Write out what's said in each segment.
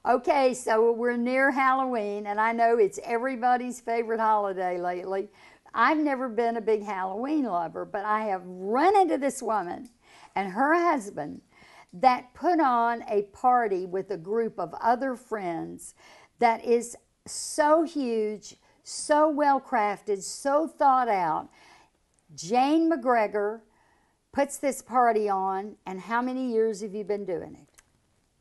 Okay, so we're near Halloween, and I know it's everybody's favorite holiday lately. I've never been a big Halloween lover, but I have run into this woman and her husband that put on a party with a group of other friends that is so huge, so well crafted, so thought out. Jane McGregor puts this party on, and how many years have you been doing it?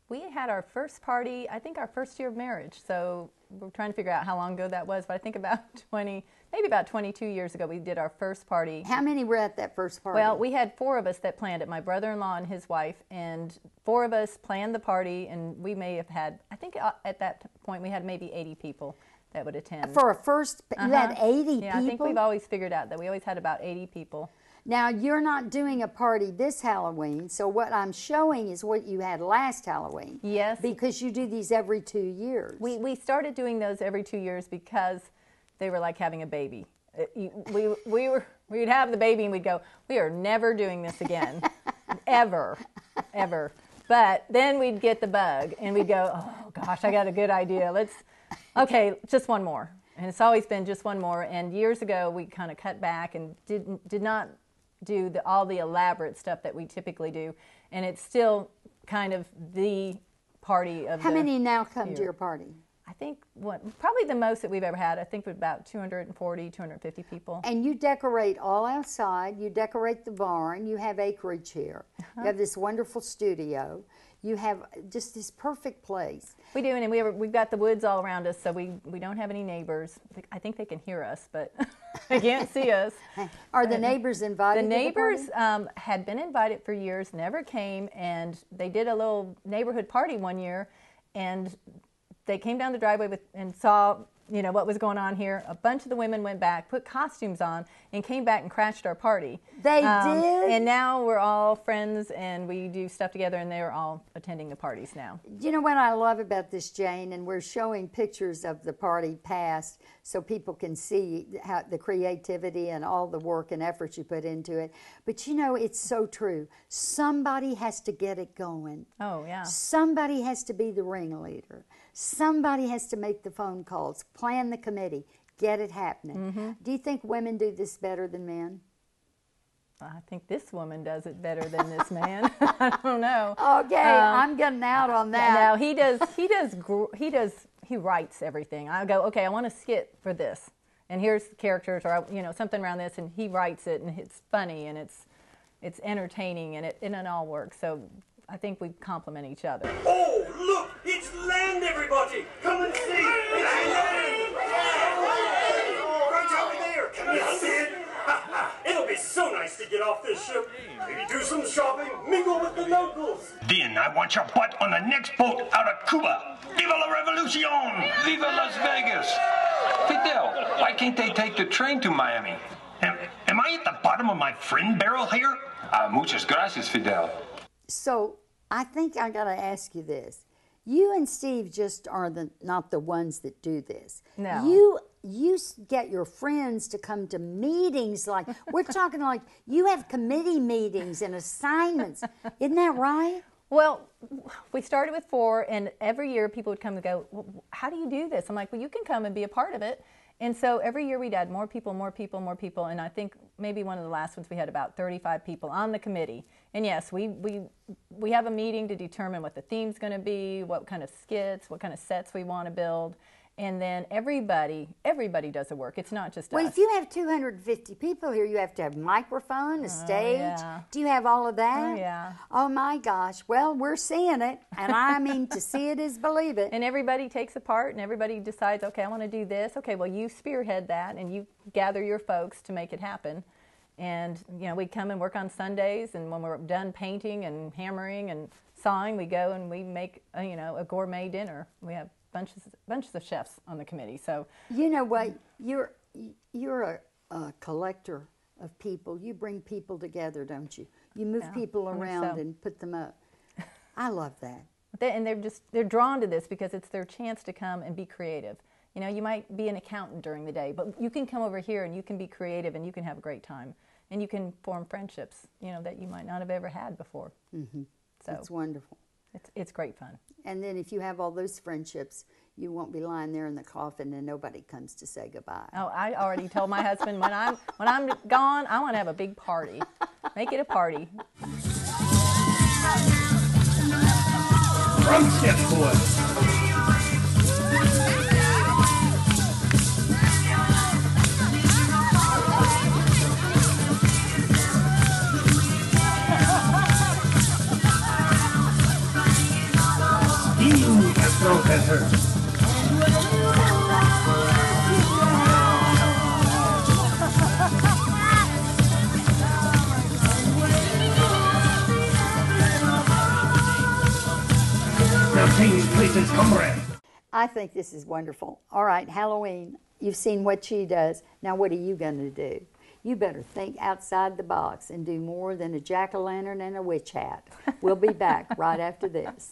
We had our first party, I think our first year of marriage, so we're trying to figure out how long ago that was, but I think about 20, maybe about 22 years ago we did our first party. How many were at that first party? Well, we had 4 of us that planned it, my brother-in-law and his wife, and 4 of us planned the party, and we may have had, I think at that point we had maybe 80 people that would attend. For a first, you had 80 people? Yeah, I think we've always figured out that we always had about 80 people. Now, you're not doing a party this Halloween, so what I'm showing is what you had last Halloween. Yes. Because you do these every 2 years. We started doing those every 2 years because they were like having a baby. We'd have the baby and we'd go, we are never doing this again, ever. But then we'd get the bug and we'd go, oh gosh, I got a good idea. Okay, just one more. And it's always been just one more. And years ago, we kind of cut back and did not do all the elaborate stuff that we typically do, and it's still kind of the party of How many now come to your party? I think probably the most that we've ever had, I think was about 240, 250 people. And you decorate all outside, you decorate the barn, you have acreage here, you have this wonderful studio, you have just this perfect place. We do, and we've got the woods all around us, so we don't have any neighbors. I think they can hear us, but they can't see us. Are the neighbors invited? The neighbors had been invited for years, never came, and they did a little neighborhood party one year, and they came down the driveway and saw what was going on here. A bunch of the women went back, put costumes on, and came back and crashed our party. They did? And now we're all friends, and we do stuff together, and they're all attending the parties now. You know what I love about this, Jane, and we're showing pictures of the party past so people can see how the creativity and all the work and effort you put into it. But it's so true. Somebody has to get it going. Oh, yeah. Somebody has to be the ringleader. Somebody has to make the phone calls, plan the committee, get it happening. Mm-hmm. Do you think women do this better than men? I think this woman does it better than this man. I don't know. Okay, I'm getting out on that. No, he writes everything. I go, okay, I want a skit for this, and here's the characters, or something around this, and he writes it, and it's funny, and it's entertaining, and it all works. So I think we complement each other. Oh, look! It's land, everybody! Come and see! Right over there! Come and see it! It'll be so nice to get off this ship. Maybe do some shopping, mingle with the locals. Then I want your butt on the next boat out of Cuba. Viva la Revolucion! Viva Las Vegas! Fidel, why can't they take the train to Miami? Am I at the bottom of my friend barrel here? Muchas gracias, Fidel. So I think I got to ask you this. You and Steve just are not the ones that do this. No. You get your friends to come to meetings we're talking like you have committee meetings and assignments. Isn't that right? Well, we started with 4, and every year people would come and go, well, how do you do this? I'm like, well, you can come and be a part of it. And so every year we'd add more people, and I think maybe one of the last ones we had about 35 people on the committee. And yes, we have a meeting to determine what the theme's going to be, what kind of skits, what kind of sets we want to build. And then everybody does the work. It's not just us. Well, if you have 250 people here, you have to have a microphone, a stage. Yeah. Do you have all of that? Oh, yeah. Oh, my gosh. Well, we're seeing it, and I mean, to see it is believe it. And everybody takes a part, and everybody decides, okay, I want to do this. Okay, well, you spearhead that, and you gather your folks to make it happen. And, we come and work on Sundays, and when we're done painting and hammering and sawing, we go and we make, a gourmet dinner. We have bunches of chefs on the committee. So you know what? You're a collector of people. You bring people together, don't you? You move people around and put them up. I love that. And they're drawn to this because it's their chance to come and be creative. You might be an accountant during the day, but you can come over here and you can be creative and you can have a great time. And you can form friendships, that you might not have ever had before. Mm-hmm. So it's wonderful. It's great fun. And then if you have all those friendships, you won't be lying there in the coffin and nobody comes to say goodbye. Oh, I already told my husband when I'm gone, I want to have a big party. Make it a party. Drum step, boys. As strong as her. Now sing these places, comrade. I think this is wonderful. All right, Halloween, you've seen what she does. Now what are you going to do? You better think outside the box and do more than a jack-o'-lantern and a witch hat. We'll be back right after this.